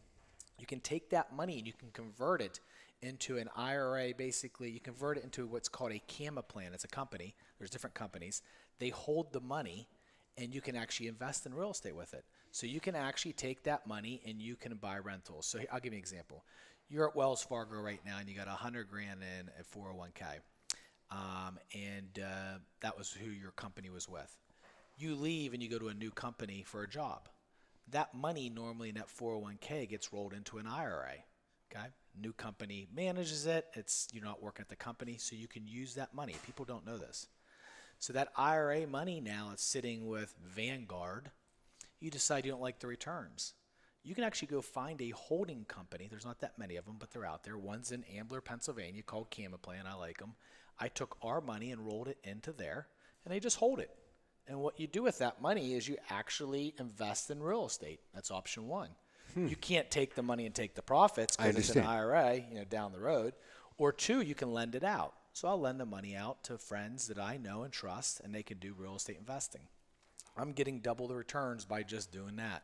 you can take that money and you can convert it into an IRA. Basically, you convert it into what's called a CAMA plan. It's a company. There's different companies. They hold the money, and you can actually invest in real estate with it. So you can actually take that money and you can buy rentals. So I'll give you an example. You're at Wells Fargo right now, and you got $100,000 in a 401k, that was who your company was with. You leave and you go to a new company for a job. That money normally in that 401k gets rolled into an IRA. Okay, new company manages it. You're not working at the company, so you can use that money. People don't know this. So that IRA money now is sitting with Vanguard. You decide you don't like the returns. You can actually go find a holding company. There's not that many of them, but they're out there. One's in Ambler, Pennsylvania called Camaplan. I like them. I took our money and rolled it into there, and they just hold it. And what you do with that money is you actually invest in real estate. That's option one. You can't take the money and take the profits because it's an IRA, down the road. Or two, you can lend it out. So I'll lend the money out to friends that I know and trust, and they can do real estate investing. I'm getting double the returns by just doing that.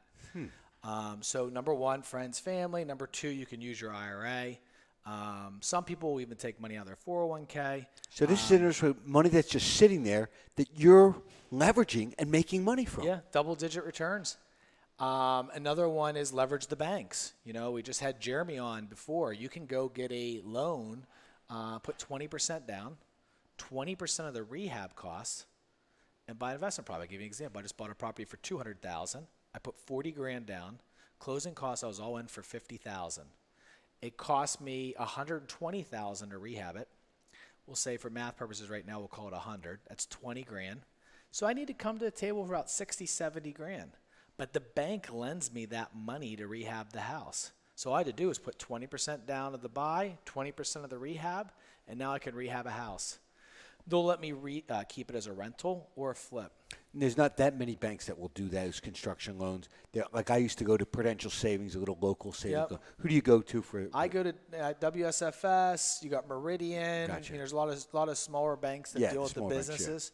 So number one, friends, family. Number two, you can use your IRA. Some people will even take money out of their 401k. So this is interesting, money that's just sitting there that you're leveraging and making money from. Yeah, double-digit returns. Another one is leverage the banks. We just had Jeremy on before. You can go get a loan, put 20% down, 20% of the rehab costs, and buy an investment property. I'll give you an example. I just bought a property for $200,000. I put $40,000 down. Closing costs, I was all in for $50,000. It cost me $120,000 to rehab it. We'll say for math purposes right now, we'll call it $100,000. That's $20,000. So I need to come to the table for about $60,000, $70,000. But the bank lends me that money to rehab the house. So all I had to do is put 20% down of the buy, 20% of the rehab, and now I can rehab a house. They'll let me keep it as a rental or a flip. And there's not that many banks that will do those construction loans. Like I used to go to Prudential Savings, a little local savings. Yep. Who do you go to for? I go to WSFS. You got Meridian. Gotcha. There's a lot of smaller banks that deal with the businesses.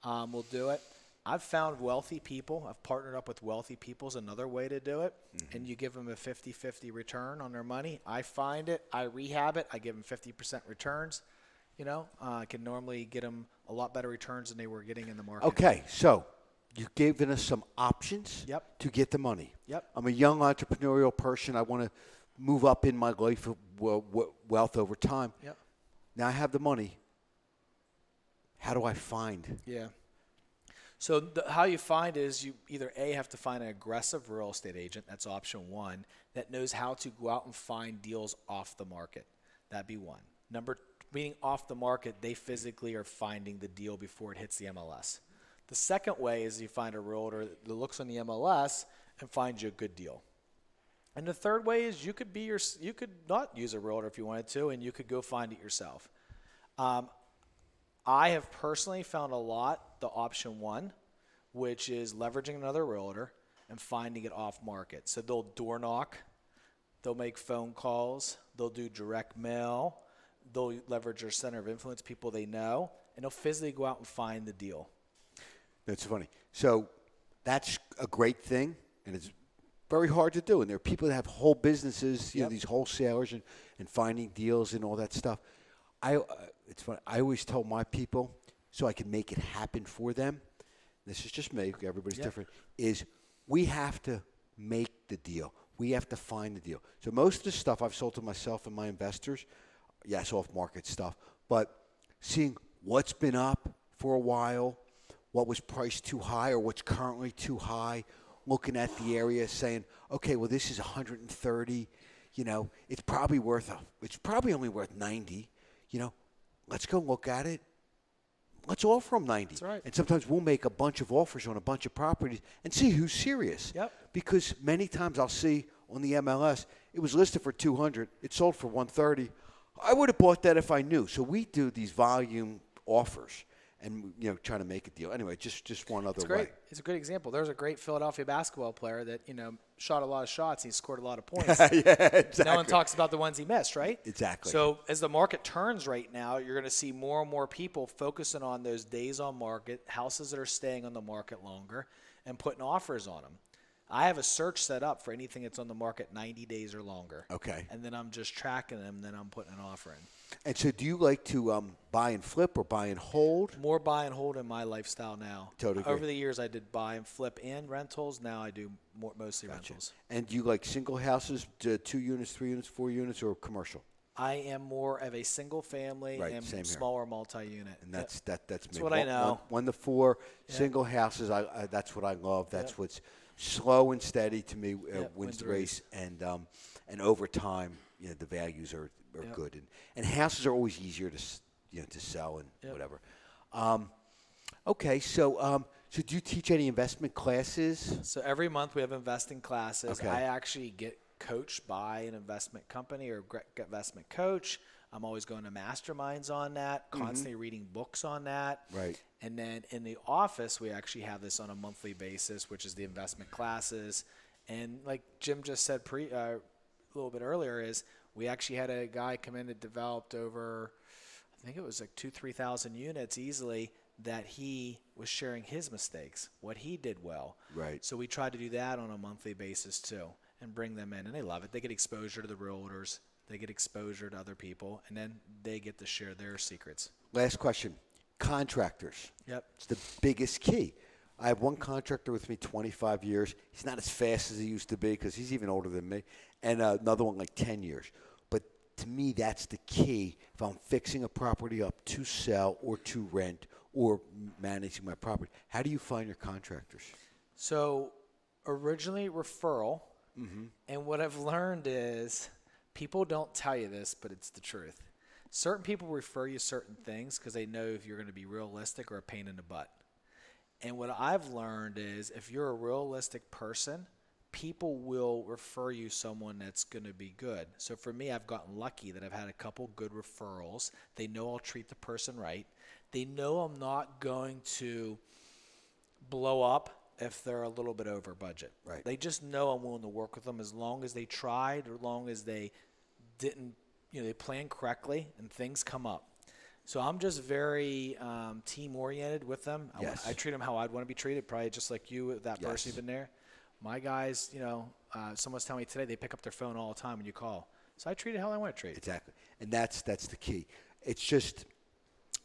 Will do it. I've found wealthy people. I've partnered up with wealthy people is another way to do it. And you give them a 50-50 return on their money. I find it. I rehab it. I give them 50% returns. I can normally get them a lot better returns than they were getting in the market. Okay, so you've given us some options to get the money. Yep. I'm a young entrepreneurial person. I want to move up in my life of wealth over time. Yep. Now I have the money. How do I find? Yeah. So how you find is you either A, have to find an aggressive real estate agent. That's option one, that knows how to go out and find deals off the market. That'd be one. Number meaning off the market, they physically are finding the deal before it hits the MLS. The second way is you find a realtor that looks on the MLS and finds you a good deal. And the third way is you could not use a realtor if you wanted to, and you could go find it yourself. I have personally found a lot the option one, which is leveraging another realtor and finding it off market. So they'll door knock, they'll make phone calls, they'll do direct mail, they'll leverage their center of influence, people they know, and they'll physically go out and find the deal. That's funny. So that's a great thing, and it's very hard to do. And there are people that have whole businesses, these wholesalers and finding deals and all that stuff. It's funny. I always tell my people, so I can make it happen for them, this is just me, everybody's different, is we have to make the deal. We have to find the deal. So most of the stuff I've sold to myself and my investors, yes, off-market stuff, but seeing what's been up for a while, what was priced too high or what's currently too high, looking at the area saying, okay, well, this is 130, it's probably only worth 90, let's go look at it. Let's offer them 90. That's right. And sometimes we'll make a bunch of offers on a bunch of properties and see who's serious. Yep. Because many times I'll see on the MLS, it was listed for 200, it sold for 130. I would have bought that if I knew. So we do these volume offers and trying to make a deal. Anyway, just one other way. It's a good example. There's a great Philadelphia basketball player that shot a lot of shots. He scored a lot of points. Yeah, exactly. No one talks about the ones he missed, right? Exactly. So as the market turns right now, you're going to see more and more people focusing on those days on market, houses that are staying on the market longer, and putting offers on them. I have a search set up for anything that's on the market 90 days or longer. Okay. And then I'm just tracking them, then I'm putting an offer in. And so do you like to buy and flip or buy and hold? More buy and hold in my lifestyle now. Totally agree. Over the years, I did buy and flip and rentals. Now I do mostly rentals. And do you like single houses, 2 units, 3 units, 4 units, or commercial? I am more of a single family and smaller multi-unit. And that's me. What I know. 1 to 4 single houses. That's what I love. That's what's slow and steady to me. Wins the race, and over time, the values are good, and houses are always easier to sell and whatever. Okay, so So do you teach any investment classes? So every month we have investing classes. Okay. I actually get coached by an investment company or investment coach. I'm always going to masterminds on that, constantly reading books on that. Right. And then in the office, we actually have this on a monthly basis, which is the investment classes. And like Jim just said a little bit earlier, is we actually had a guy come in that developed over, I think it was like 3,000 units easily, that he was sharing his mistakes, what he did well. Right. So we try to do that on a monthly basis too and bring them in. And they love it. They get exposure to the realtors. They get exposure to other people. And then they get to share their secrets. Last question. Contractors. Yep. It's the biggest key. I have one contractor with me 25 years. He's not as fast as he used to be because he's even older than me. And another one like 10 years. But to me, that's the key. If I'm fixing a property up to sell or to rent or managing my property, how do you find your contractors? So originally referral. And what I've learned is people don't tell you this, but it's the truth. Certain people refer you certain things because they know if you're going to be realistic or a pain in the butt. And what I've learned is if you're a realistic person, people will refer you someone that's going to be good. So for me, I've gotten lucky that I've had a couple good referrals. They know I'll treat the person right. They know I'm not going to blow up if they're a little bit over budget. Right. They just know I'm willing to work with them as long as they tried or as long as they didn't, they planned correctly and things come up. So I'm just very team-oriented with them. Yes. I treat them how I'd want to be treated, probably just like you, that person you've been there. My guys, someone's telling me today they pick up their phone all the time when you call. So I treat it how I want to treat it. Exactly. And that's the key. It's just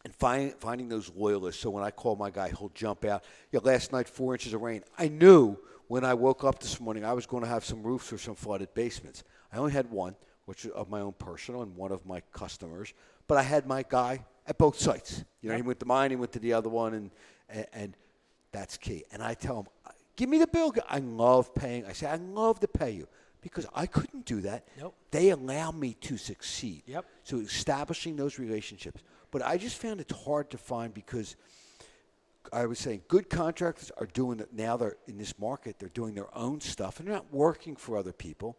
and finding those loyalists. So when I call my guy, he'll jump out. Last night, 4 inches of rain. I knew when I woke up this morning I was going to have some roofs or some flooded basements. I only had one, which is of my own personal and one of my customers. But I had my guy at both sites. He went to mine, he went to the other one, and that's key. And I tell him, give me the bill. I love paying. I say, I love to pay you because I couldn't do that. Nope. They allow me to succeed. Yep. So establishing those relationships. But I just found it hard to find because I was saying good contractors are doing it now. They're in this market. They're doing their own stuff, and they're not working for other people.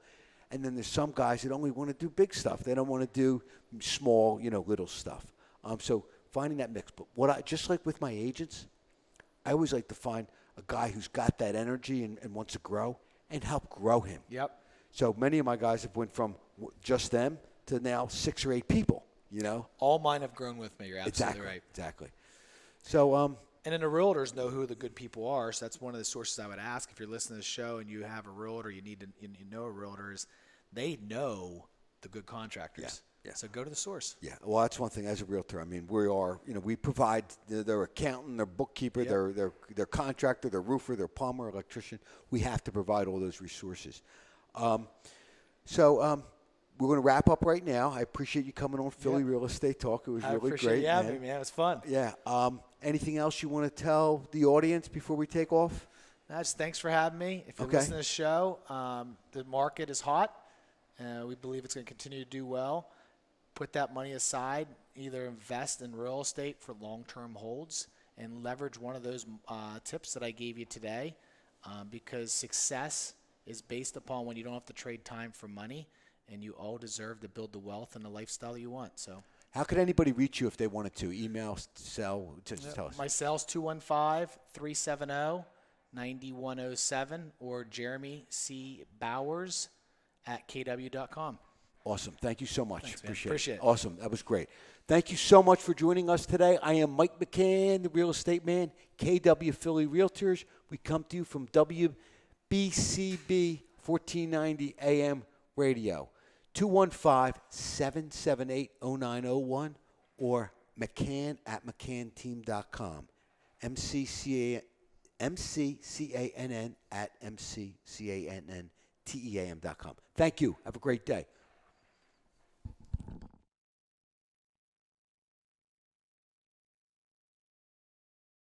And then there's some guys that only want to do big stuff. They don't want to do small, little stuff. So finding that mix. But just like with my agents, I always like to find a guy who's got that energy and wants to grow and help grow him. Yep. So many of my guys have went from just them to now 6 or 8 people, All mine have grown with me. You're absolutely right. Exactly. So, and then the realtors know who the good people are. So that's one of the sources I would ask if you're listening to the show and you have a realtor, you know a realtor is they know the good contractors. Yeah. So go to the source. yeah, well, that's one thing as a realtor. I mean, we are, we provide their accountant, their bookkeeper, their contractor, their roofer, their plumber, electrician. We have to provide all those resources. So we're going to wrap up right now. I appreciate you coming on Philly Real Estate Talk. It was I really appreciate great. you having me, man. It was fun. Yeah. Anything else you want to tell the audience before we take off? Just thanks for having me. If you're Okay. listening to the show, the market is hot. We believe it's going to continue to do well. Put that money aside, either invest in real estate for long-term holds and leverage one of those tips that I gave you today because success is based upon when you don't have to trade time for money and you all deserve to build the wealth and the lifestyle you want. So, How could anybody reach you if they wanted to? Email, cell, just tell us. my cell's 215-370-9107 or Jeremy C. Bowers at kw.com. Awesome. Thank you so much. Thanks, man. Appreciate it. Appreciate it. Awesome. That was great. Thank you so much for joining us today. I am Mike McCann, the real estate man, KW Philly Realtors. We come to you from WBCB 1490 AM radio. 215-778-0901 or McCann at McCannteam.com. MCCANN at MCCANNTEAM.com. Thank you. Have a great day.